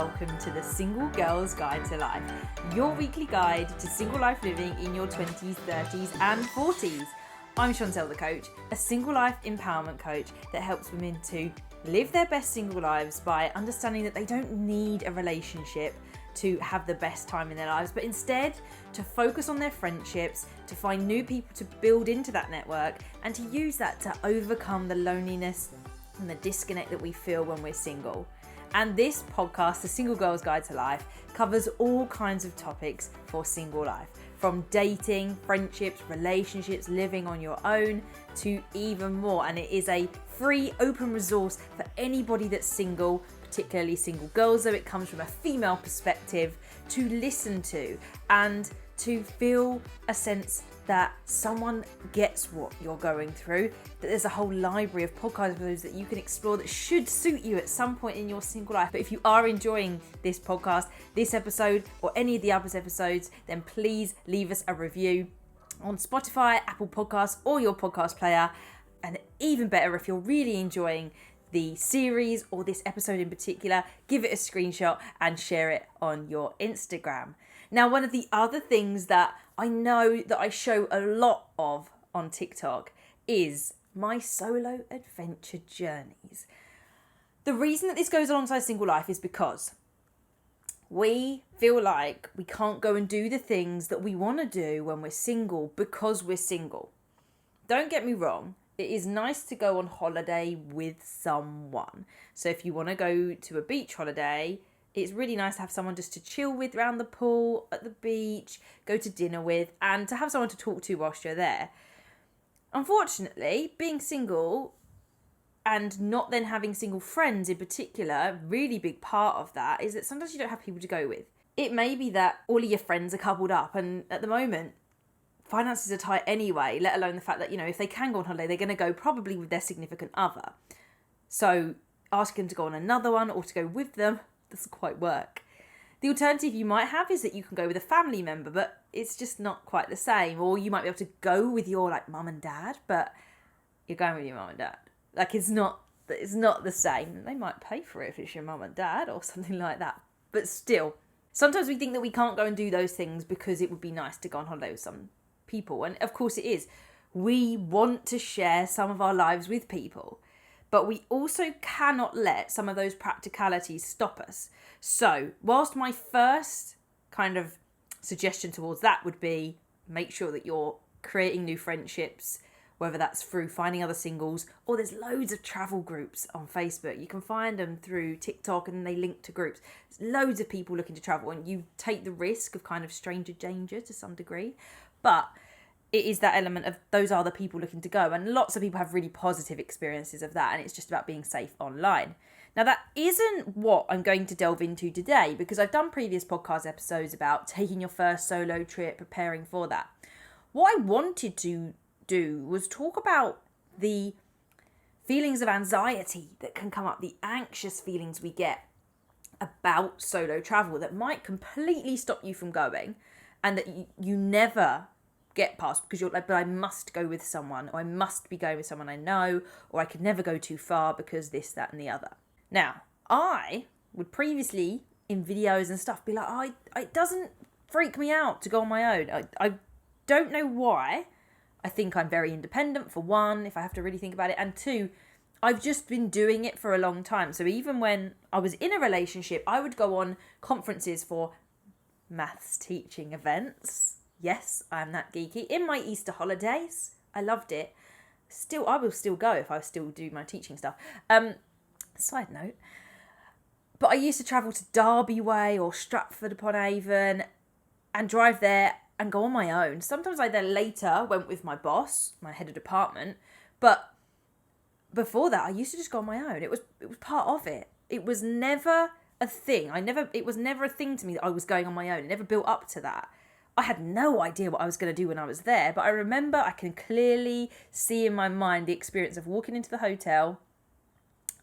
welcome to the Single Girl's Guide to Life, your weekly guide to single life living in your 20s, 30s and 40s. I'm Chantelle the coach, a single life empowerment coach that helps women to live their best single lives by understanding that they don't need a relationship to have the best time in their lives, but instead to focus on their friendships, to find new people to build into that network, and to use that to overcome the loneliness and the disconnect that we feel when we're single. And this podcast, The Single Girl's Guide to Life, covers all kinds of topics for single life, from dating, friendships, relationships, living on your own, to even more. And it is a free open resource for anybody that's single, particularly single girls, though it comes from a female perspective, to listen to and to feel a sense that someone gets what you're going through, that there's a whole library of podcast episodes that you can explore that should suit you at some point in your single life. But if you are enjoying this podcast, this episode, or any of the other episodes, then please leave us a review on Spotify, Apple Podcasts, or your podcast player. And even better, if you're really enjoying the series or this episode in particular, give it a screenshot and share it on your Instagram. Now, one of the other things that I know that I show a lot of on TikTok is my solo adventure journeys. The reason that this goes alongside single life is because we feel like we can't go and do the things that we want to do when we're single because we're single. Don't get me wrong. It is nice to go on holiday with someone. So if you want to go to a beach holiday, it's really nice to have someone just to chill with around the pool, at the beach, go to dinner with, and to have someone to talk to whilst you're there. Unfortunately, being single and not then having single friends in particular, a really big part of that is that sometimes you don't have people to go with. It may be that all of your friends are coupled up, and at the moment, finances are tight anyway, let alone the fact that, if they can go on holiday, they're going to go probably with their significant other. So asking them to go on another one or to go with them doesn't quite work. The alternative you might have is that you can go with a family member, but it's just not quite the same. Or you might be able to go with your mum and dad, but you're going with your mum and dad. It's not the same. They might pay for it if it's your mum and dad or something like that. But still, sometimes we think that we can't go and do those things because it would be nice to go on holiday with some people. And of course it is. We want to share some of our lives with people. But we also cannot let some of those practicalities stop us. So, whilst my first kind of suggestion towards that would be make sure that you're creating new friendships, whether that's through finding other singles, or there's loads of travel groups on Facebook. You can find them through TikTok and they link to groups. There's loads of people looking to travel, and you take the risk of kind of stranger danger to some degree. But it is that element of those are the people looking to go. And lots of people have really positive experiences of that. And it's just about being safe online. Now, that isn't what I'm going to delve into today, because I've done previous podcast episodes about taking your first solo trip, preparing for that. What I wanted to do was talk about the feelings of anxiety that can come up, the anxious feelings we get about solo travel that might completely stop you from going, and that you never get past because you're like, but I must go with someone, or I must be going with someone I know, or I could never go too far because this, that, and the other. Now, I would previously in videos and stuff be like, it doesn't freak me out to go on my own. I don't know why. I think I'm very independent, for one, if I have to really think about it, and two, I've just been doing it for a long time. So even when I was in a relationship, I would go on conferences for maths teaching events. Yes, I am that geeky. In my Easter holidays, I loved it. I will still go if I still do my teaching stuff. Side note. But I used to travel to Derby Way or Stratford upon Avon and drive there and go on my own. Sometimes I then later went with my boss, my head of department. But before that, I used to just go on my own. It was part of it. It was never a thing. It was never a thing to me that I was going on my own. It never built up to that. I had no idea what I was going to do when I was there, but I remember I can clearly see in my mind the experience of walking into the hotel.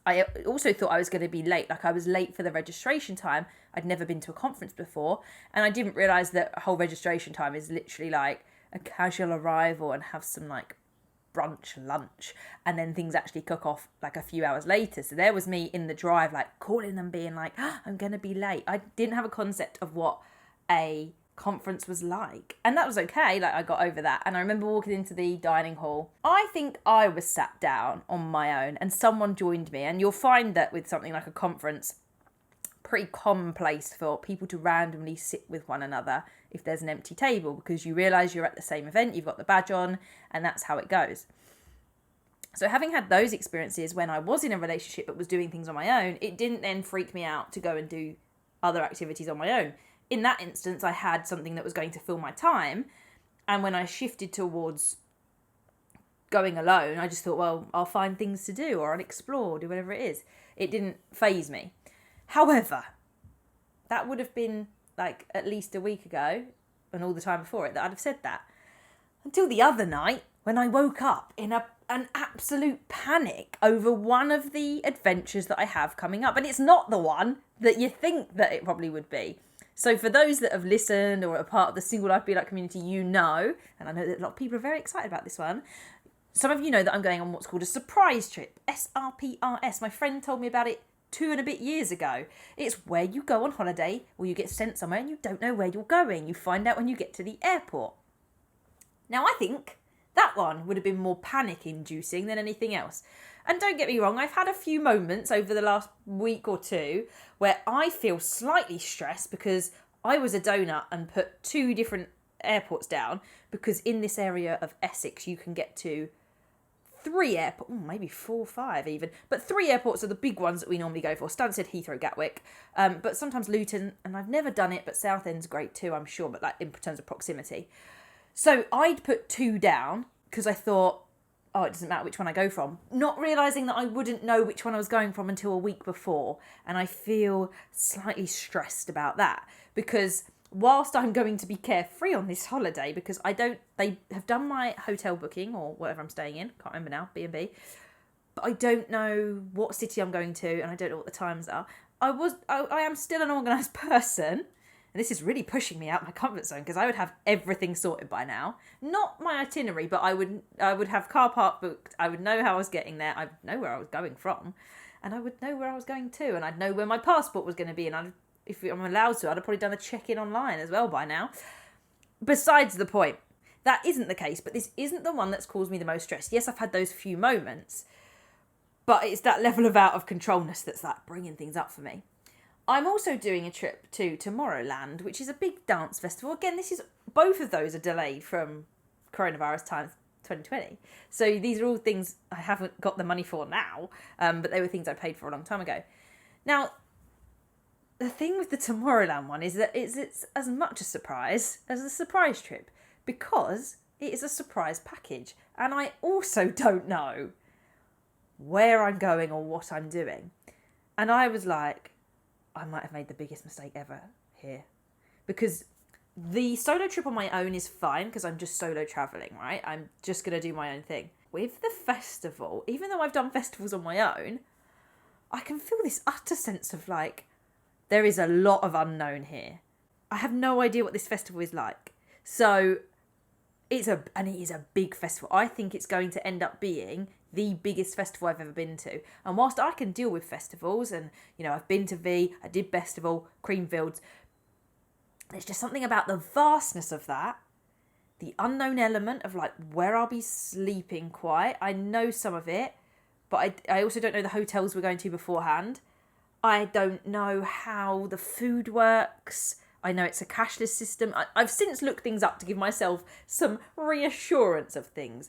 I also thought I was going to be late, I was late for the registration time. I'd never been to a conference before, and I didn't realise that whole registration time is literally like a casual arrival and have some brunch, lunch, and then things actually cook off like a few hours later. So there was me in the drive, like calling them, being like, I'm going to be late. I didn't have a concept of what a conference was like, and that was okay. Like, I got over that. And I remember walking into the dining hall. I think I was sat down on my own and someone joined me. And you'll find that with something like a conference, pretty commonplace for people to randomly sit with one another if there's an empty table, because you realise you're at the same event, you've got the badge on, and that's how it goes. So having had those experiences when I was in a relationship but was doing things on my own, it didn't then freak me out to go and do other activities on my own. In that instance, I had something that was going to fill my time, and when I shifted towards going alone, I just thought, well, I'll find things to do, or I'll explore, do whatever it is. It didn't faze me. However, that would have been like at least a week ago, and all the time before it, that I'd have said that. Until the other night, when I woke up in an absolute panic over one of the adventures that I have coming up. And it's not the one that you think that it probably would be. So for those that have listened or are part of the Single Life Be Like community, you know, and I know that a lot of people are very excited about this one. Some of you know that I'm going on what's called a surprise trip, SRPRS. My friend told me about it 2 and a bit years ago. It's where you go on holiday or you get sent somewhere and you don't know where you're going. You find out when you get to the airport. Now, I think that one would have been more panic-inducing than anything else. And don't get me wrong, I've had a few moments over the last week or two where I feel slightly stressed because I was a donut and put 2 different airports down, because in this area of Essex you can get to 3 airports, maybe 4 or 5 even, but 3 airports are the big ones that we normally go for: Stansted, Heathrow, Gatwick, but sometimes Luton, and I've never done it, but Southend's great too, I'm sure, but like in terms of proximity. So I'd put 2 down because I thought, oh, it doesn't matter which one I go from, not realising that I wouldn't know which one I was going from until a week before, and I feel slightly stressed about that, because whilst I'm going to be carefree on this holiday, because they have done my hotel booking or whatever I'm staying in, can't remember now, B&B, but I don't know what city I'm going to, and I don't know what the times are. I am still an organised person, and this is really pushing me out my comfort zone, because I would have everything sorted by now. Not my itinerary, but I would have car park booked, I would know how I was getting there, I'd know where I was going from, and I would know where I was going to, and I'd know where my passport was going to be, and if I'm allowed to, I'd have probably done the check-in online as well by now. Besides the point, that isn't the case, but this isn't the one that's caused me the most stress. Yes, I've had those few moments, but it's that level of out of controlness that's like bringing things up for me. I'm also doing a trip to Tomorrowland, which is a big dance festival. Again, both of those are delayed from coronavirus times 2020. So these are all things I haven't got the money for now, but they were things I paid for a long time ago. Now, the thing with the Tomorrowland one is that it's as much a surprise as a surprise trip, because it is a surprise package. And I also don't know where I'm going or what I'm doing. And I was like, I might have made the biggest mistake ever here. Because the solo trip on my own is fine, because I'm just solo travelling, right? I'm just going to do my own thing. With the festival, even though I've done festivals on my own, I can feel this utter sense of like, there is a lot of unknown here. I have no idea what this festival is like. So it is a big festival. I think it's going to end up being the biggest festival I've ever been to. And whilst I can deal with festivals, and you know, I've been to V, I did Festival, Creamfields, there's just something about the vastness of that, the unknown element of like where I'll be sleeping quite. I know some of it, but I also don't know the hotels we're going to beforehand. I don't know how the food works. I know it's a cashless system. I've since looked things up to give myself some reassurance of things.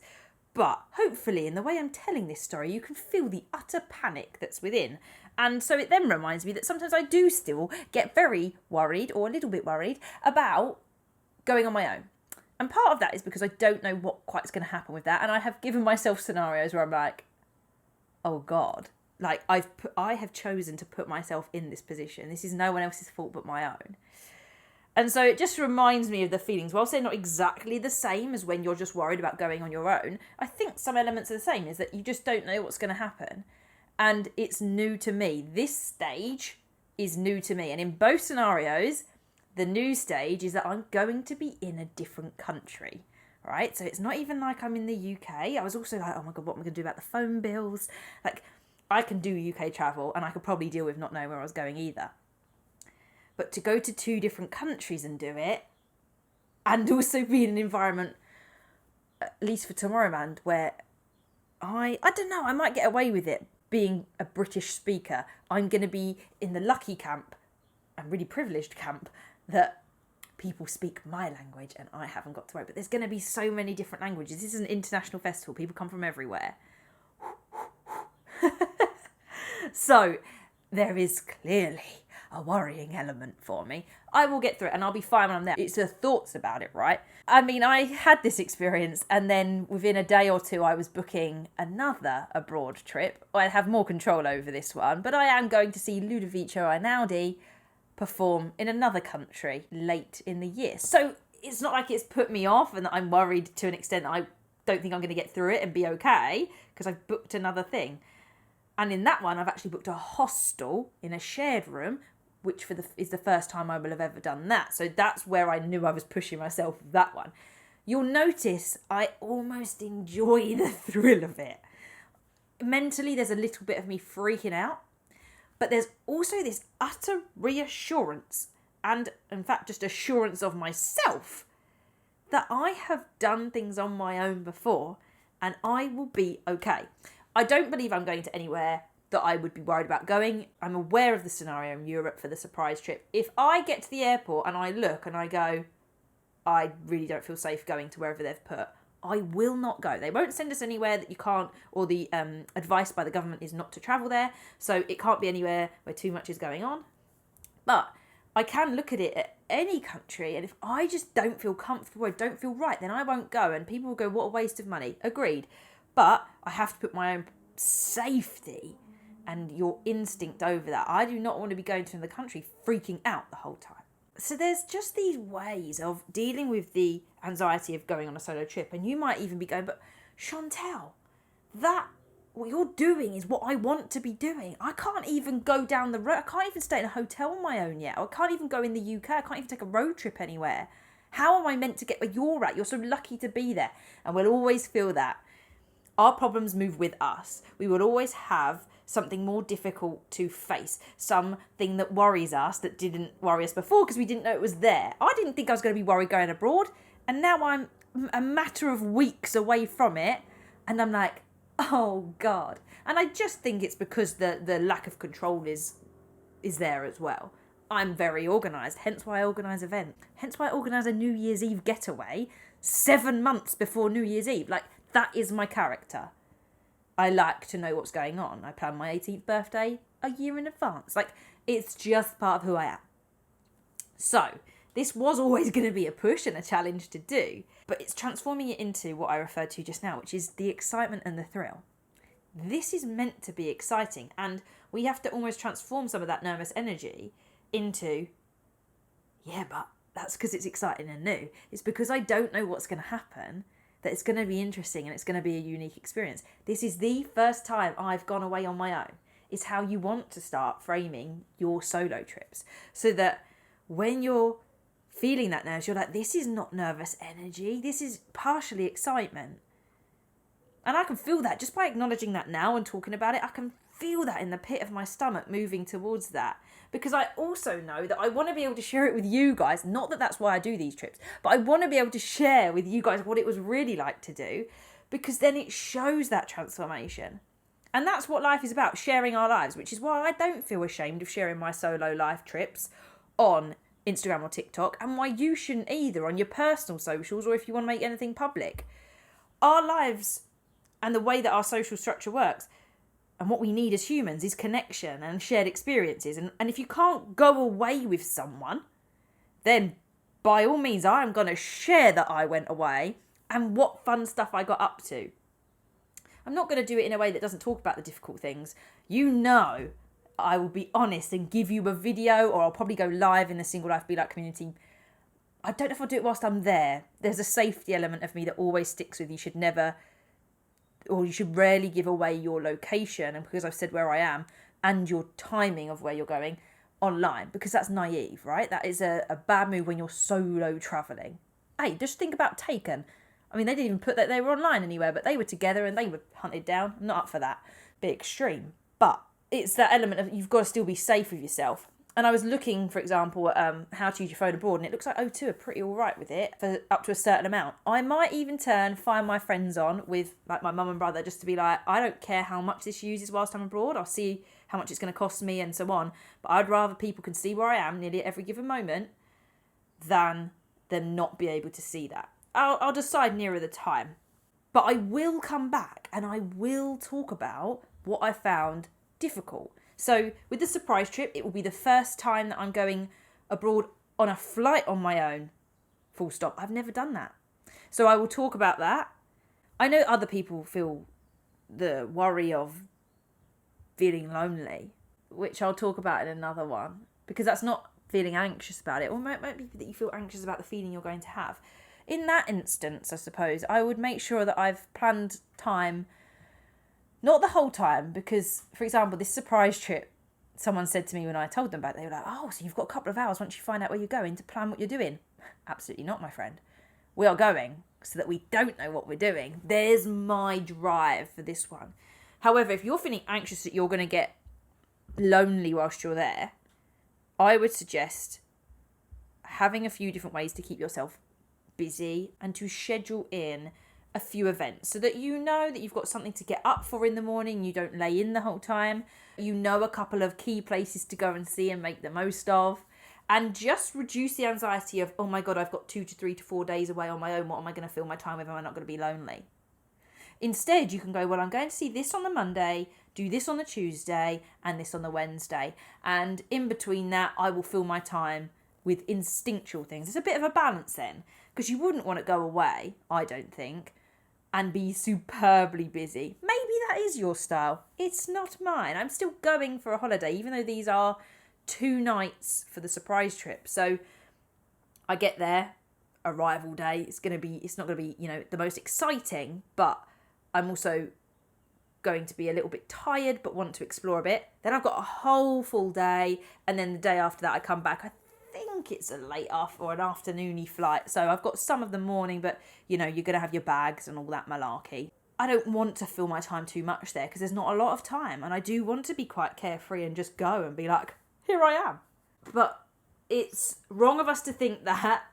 But hopefully in the way I'm telling this story, you can feel the utter panic that's within. And so it then reminds me that sometimes I do still get very worried, or a little bit worried, about going on my own. And part of that is because I don't know what quite is going to happen with that. And I have given myself scenarios where I'm like, oh God. Like, I have chosen to put myself in this position. This is no one else's fault but my own. And so it just reminds me of the feelings. Whilst they're not exactly the same as when you're just worried about going on your own, I think some elements are the same, is that you just don't know what's going to happen. And it's new to me. This stage is new to me. And in both scenarios, the new stage is that I'm going to be in a different country. right? So it's not even like I'm in the UK. I was also like, oh my God, what am I going to do about the phone bills? Like, I can do UK travel and I could probably deal with not knowing where I was going either. But to go to 2 different countries and do it, and also be in an environment, at least for Tomorrowland, where I don't know, I might get away with it being a British speaker. I'm going to be in the lucky camp, a really privileged camp, that people speak my language and I haven't got to worry. But there's going to be so many different languages. This is an international festival. People come from everywhere. So there is clearly a worrying element for me. I will get through it and I'll be fine when I'm there. It's the thoughts about it, right? I mean, I had this experience and then within a day or two I was booking another abroad trip. I have more control over this one, but I am going to see Ludovico Einaudi perform in another country late in the year. So it's not like it's put me off and that I'm worried to an extent that I don't think I'm going to get through it and be okay because I've booked another thing. And in that one, I've actually booked a hostel in a shared room, which is the first time I will have ever done that. So that's where I knew I was pushing myself with that one. You'll notice I almost enjoy the thrill of it. Mentally, there's a little bit of me freaking out, but there's also this utter reassurance and, in fact, just assurance of myself that I have done things on my own before and I will be okay. I don't believe I'm going to anywhere that I would be worried about going. I'm aware of the scenario in Europe for the surprise trip. If I get to the airport and I look and I go, I really don't feel safe going to wherever they've put, I will not go. They won't send us anywhere that you can't, or the advice by the government is not to travel there. So it can't be anywhere where too much is going on. But I can look at it at any country, and if I just don't feel comfortable or don't feel right, then I won't go. And people will go, what a waste of money. Agreed. But I have to put my own safety and your instinct over that. I do not want to be going to another country freaking out the whole time. So there's just these ways of dealing with the anxiety of going on a solo trip. And you might even be going, but Chantelle, what you're doing is what I want to be doing. I can't even go down the road. I can't even stay in a hotel on my own yet. I can't even go in the UK. I can't even take a road trip anywhere. How am I meant to get where you're at? You're so lucky to be there. And we'll always feel that. Our problems move with us. We will always have something more difficult to face, something that worries us that didn't worry us before because we didn't know it was there. I didn't think I was going to be worried going abroad, and now I'm a matter of weeks away from it, and I'm like, oh God. And I just think it's because the lack of control is there as well. I'm very organised, hence why I organise events. Hence why I organise a New Year's Eve getaway 7 months before New Year's Eve. Like, that is my character. I like to know what's going on. I plan my 18th birthday a year in advance. Like, it's just part of who I am. So, this was always going to be a push and a challenge to do, but it's transforming it into what I referred to just now, which is the excitement and the thrill. This is meant to be exciting, and we have to almost transform some of that nervous energy into, yeah, but that's because it's exciting and new. It's because I don't know what's going to happen that it's going to be interesting and it's going to be a unique experience. This is the first time I've gone away on my own. It's how you want to start framing your solo trips, so that when you're feeling that nerves, you're like, this is not nervous energy. This is partially excitement. And I can feel that just by acknowledging that now and talking about it. I can feel that in the pit of my stomach moving towards that. Because I also know that I want to be able to share it with you guys. Not that that's why I do these trips, but I want to be able to share with you guys what it was really like to do, because then it shows that transformation. And that's what life is about, sharing our lives, which is why I don't feel ashamed of sharing my solo life trips on Instagram or TikTok, and why you shouldn't either on your personal socials or if you want to make anything public. Our lives and the way that our social structure works and what we need as humans is connection and shared experiences. And if you can't go away with someone, then by all means, I am going to share that I went away and what fun stuff I got up to. I'm not going to do it in a way that doesn't talk about the difficult things. You know, I will be honest and give you a video, or I'll probably go live in the Single Life Be Like community. I don't know if I'll do it whilst I'm there. There's a safety element of me that always sticks with you. You should rarely give away your location, and because I've said where I am, and your timing of where you're going online, because that's naive, right? That is a bad move when you're solo travelling. Hey, just think about Taken. I mean, they didn't even put that they were online anywhere, but they were together and they were hunted down. I'm not up for that. Bit extreme. But it's that element of you've got to still be safe with yourself. And I was looking, for example, at how to use your phone abroad, and it looks like O2 are pretty all right with it for up to a certain amount. I might even find my friends on with like my mum and brother just to be like, I don't care how much this uses whilst I'm abroad. I'll see how much it's going to cost me and so on. But I'd rather people can see where I am nearly at every given moment than them not be able to see that. I'll decide nearer the time. But I will come back and I will talk about what I found difficult. So with the surprise trip, it will be the first time that I'm going abroad on a flight on my own. Full stop. I've never done that. So I will talk about that. I know other people feel the worry of feeling lonely, which I'll talk about in another one, because that's not feeling anxious about it. Or it might be that you feel anxious about the feeling you're going to have. In that instance, I suppose, I would make sure that I've planned time. Not the whole time, because, for example, this surprise trip, someone said to me when I told them about it, they were like, oh, so you've got a couple of hours once you find out where you're going to plan what you're doing. Absolutely not, my friend. We are going so that we don't know what we're doing. There's my drive for this one. However, if you're feeling anxious that you're going to get lonely whilst you're there, I would suggest having a few different ways to keep yourself busy and to schedule in a few events so that you know that you've got something to get up for in the morning, you don't lay in the whole time, you know a couple of key places to go and see and make the most of, and just reduce the anxiety of, oh my God, I've got 2 to 3 to 4 days away on my own, what am I going to fill my time with, am I not going to be lonely? Instead, you can go, well, I'm going to see this on the Monday, do this on the Tuesday, and this on the Wednesday, and in between that, I will fill my time with instinctual things. It's a bit of a balance then, because you wouldn't want to go away, I don't think, and be superbly busy. Maybe that is your style. It's not mine. I'm still going for a holiday, even though these are 2 nights for the surprise trip. So I get there, arrival day. It's not going to be, the most exciting, but I'm also going to be a little bit tired, but want to explore a bit. Then I've got a whole full day, and then the day after that I come back. I think it's a late or an afternoony flight, so I've got some of the morning, but you're going to have your bags and all that malarkey. I don't want to fill my time too much there because there's not a lot of time, and I do want to be quite carefree and just go and be like, here I am. But it's wrong of us to think that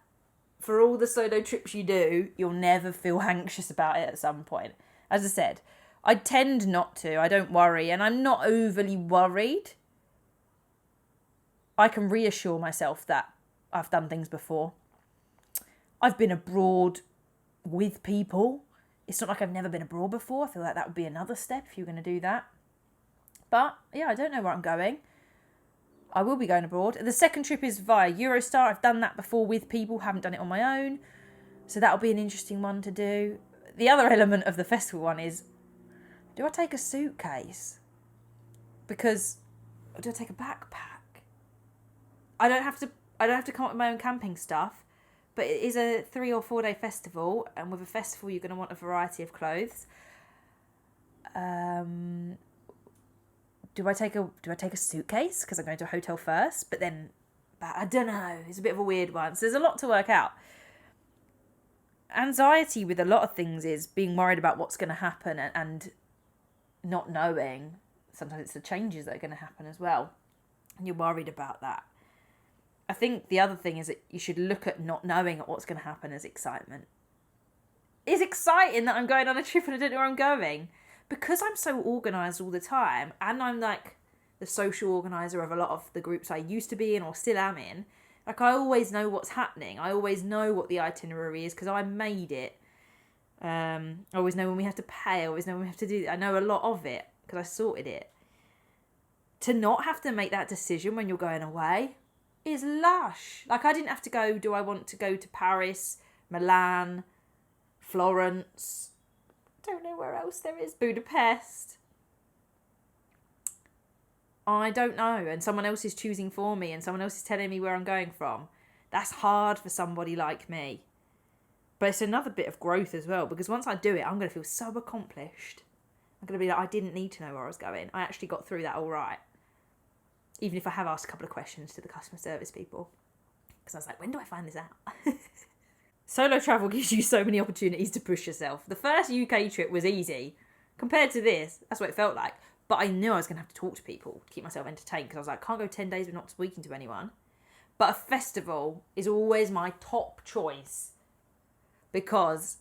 for all the solo trips you do, you'll never feel anxious about it at some point. As I said, I tend not to. I don't worry, and I'm not overly worried. I can reassure myself that I've done things before. I've been abroad with people. It's not like I've never been abroad before. I feel like that would be another step if you're going to do that. But yeah, I don't know where I'm going. I will be going abroad. The second trip is via Eurostar. I've done that before with people, haven't done it on my own. So that'll be an interesting one to do. The other element of the festival one is, do I take a suitcase? Because, or do I take a backpack? I don't have to come up with my own camping stuff, but it is a 3 or 4 day festival, and with a festival you're going to want a variety of clothes. Do I take a suitcase because I'm going to a hotel first? But I don't know. It's a bit of a weird one. So there's a lot to work out. Anxiety with a lot of things is being worried about what's going to happen and not knowing. Sometimes it's the changes that are going to happen as well, and you're worried about that. I think the other thing is that you should look at not knowing what's going to happen as excitement. It's exciting that I'm going on a trip and I don't know where I'm going. Because I'm so organised all the time, and I'm like the social organiser of a lot of the groups I used to be in or still am in, like I always know what's happening. I always know what the itinerary is because I made it. I always know when we have to pay. I always know when we have to do. I know a lot of it because I sorted it. To not have to make that decision when you're going away is lush. Like I didn't have to go, do I want to go to Paris, Milan, Florence, don't know where else there is, Budapest. I don't know, and someone else is choosing for me and someone else is telling me where I'm going from. That's hard for somebody like me. But it's another bit of growth as well, because once I do it, I'm going to feel so accomplished. I'm going to be like, I didn't need to know where I was going. I actually got through that all right. Even if I have asked a couple of questions to the customer service people. Because I was like, when do I find this out? Solo travel gives you so many opportunities to push yourself. The first UK trip was easy. Compared to this, that's what it felt like. But I knew I was going to have to talk to people to keep myself entertained, because I was like, can't go 10 days without speaking to anyone. But a festival is always my top choice, because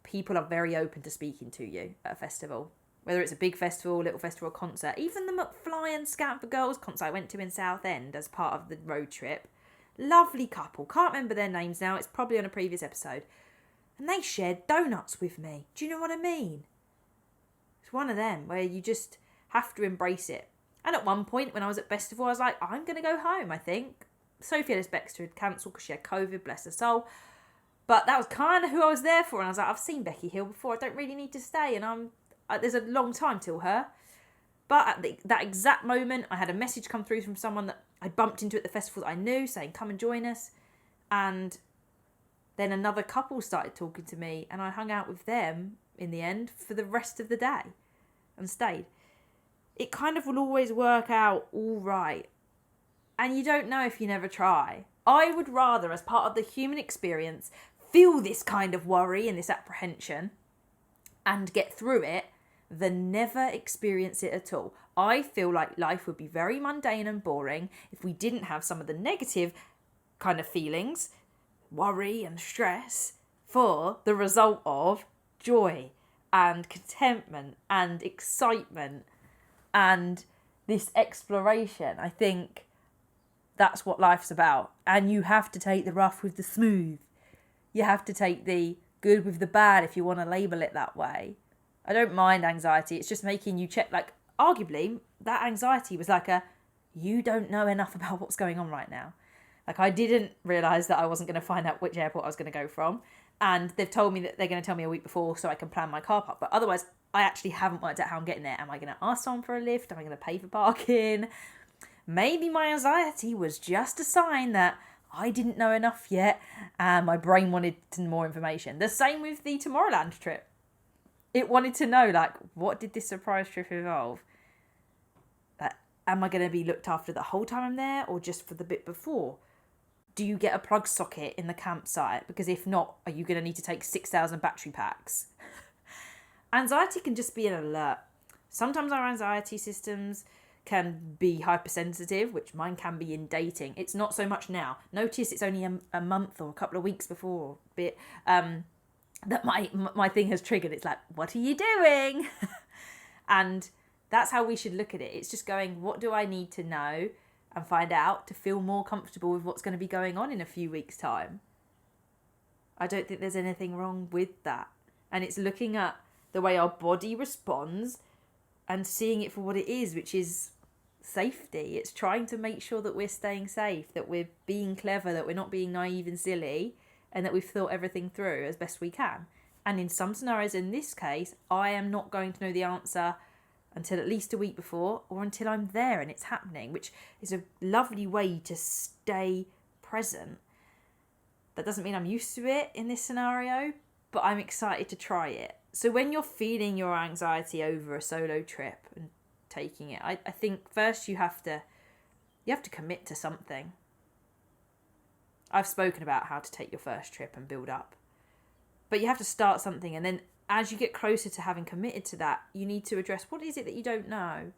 people are very open to speaking to you at a festival. Whether it's a big festival, little festival, concert. Even the McFly and Scout for Girls concert I went to in Southend as part of the road trip. Lovely couple. Can't remember their names now. It's probably on a previous episode. And they shared donuts with me. Do you know what I mean? It's one of them where you just have to embrace it. And at one point when I was at festival, I was like, I'm going to go home, I think. Sophie Ellis Bextor had cancelled because she had COVID, bless her soul. But that was kind of who I was there for. And I was like, I've seen Becky Hill before. I don't really need to stay. And there's a long time till her. But at that exact moment, I had a message come through from someone that I bumped into at the festival that I knew, saying, come and join us. And then another couple started talking to me, and I hung out with them in the end for the rest of the day and stayed. It kind of will always work out all right. And you don't know if you never try. I would rather, as part of the human experience, feel this kind of worry and this apprehension and get through it than never experience it at all. I feel like life would be very mundane and boring if we didn't have some of the negative kind of feelings, worry and stress, for the result of joy and contentment and excitement and this exploration. I think that's what life's about. And you have to take the rough with the smooth. You have to take the good with the bad, if you want to label it that way. I don't mind anxiety. It's just making you check, like, arguably, that anxiety was like you don't know enough about what's going on right now. Like, I didn't realise that I wasn't going to find out which airport I was going to go from. And they've told me that they're going to tell me a week before so I can plan my car park. But otherwise, I actually haven't worked out how I'm getting there. Am I going to ask someone for a lift? Am I going to pay for parking? Maybe my anxiety was just a sign that I didn't know enough yet and my brain wanted more information. The same with the Tomorrowland trip. It wanted to know, like, what did this surprise trip involve? Am I going to be looked after the whole time I'm there, or just for the bit before? Do you get a plug socket in the campsite? Because if not, are you going to need to take 6,000 battery packs? Anxiety can just be an alert. Sometimes our anxiety systems can be hypersensitive, which mine can be in dating. It's not so much now. Notice it's only a month or a couple of weeks before that my thing has triggered. It's like, what are you doing? And that's how we should look at it. It's just going, what do I need to know and find out to feel more comfortable with what's going to be going on in a few weeks' time? I don't think there's anything wrong with that. And it's looking at the way our body responds and seeing it for what it is, which is safety. It's trying to make sure that we're staying safe, that we're being clever, that we're not being naive and silly, and that we've thought everything through as best we can. And in some scenarios, in this case, I am not going to know the answer until at least a week before, or until I'm there and it's happening, which is a lovely way to stay present. That doesn't mean I'm used to it in this scenario, but I'm excited to try it. So when you're feeling your anxiety over a solo trip and taking it, I think first you have to commit to something. I've spoken about how to take your first trip and build up. But you have to start something, and then as you get closer to having committed to that, you need to address what is it that you don't know.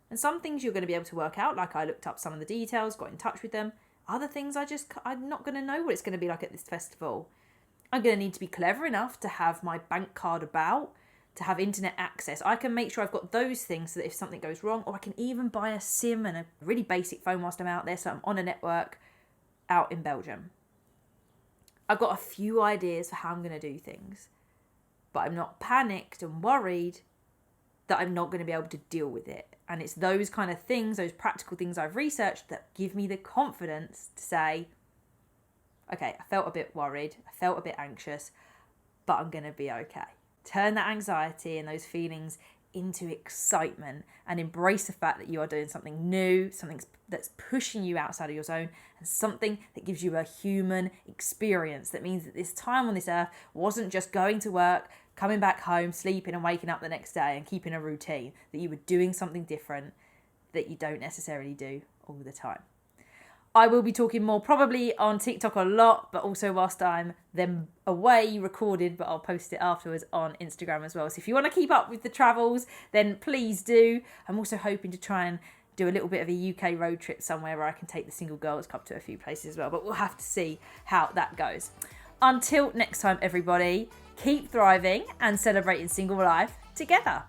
And some things you're going to be able to work out, like I looked up some of the details, got in touch with them. Other things I'm not going to know what it's going to be like at this festival. I'm going to need to be clever enough to have my bank card about, to have internet access. I can make sure I've got those things so that if something goes wrong, or I can even buy a SIM and a really basic phone whilst I'm out there so I'm on a network out in Belgium. I've got a few ideas for how I'm going to do things, but I'm not panicked and worried that I'm not going to be able to deal with it. And it's those kind of things, those practical things I've researched that give me the confidence to say, okay, I felt a bit worried, I felt a bit anxious, but I'm going to be okay. Turn that anxiety and those feelings into excitement and embrace the fact that you are doing something new, something that's pushing you outside of your zone, and something that gives you a human experience. That means that this time on this earth wasn't just going to work, coming back home, sleeping and waking up the next day and keeping a routine, that you were doing something different that you don't necessarily do all the time. I will be talking more probably on TikTok a lot, but also whilst I'm then away recorded, but I'll post it afterwards on Instagram as well. So if you want to keep up with the travels, then please do. I'm also hoping to try and do a little bit of a UK road trip somewhere where I can take the single girls club to a few places as well, but we'll have to see how that goes. Until next time, everybody, keep thriving and celebrating single life together.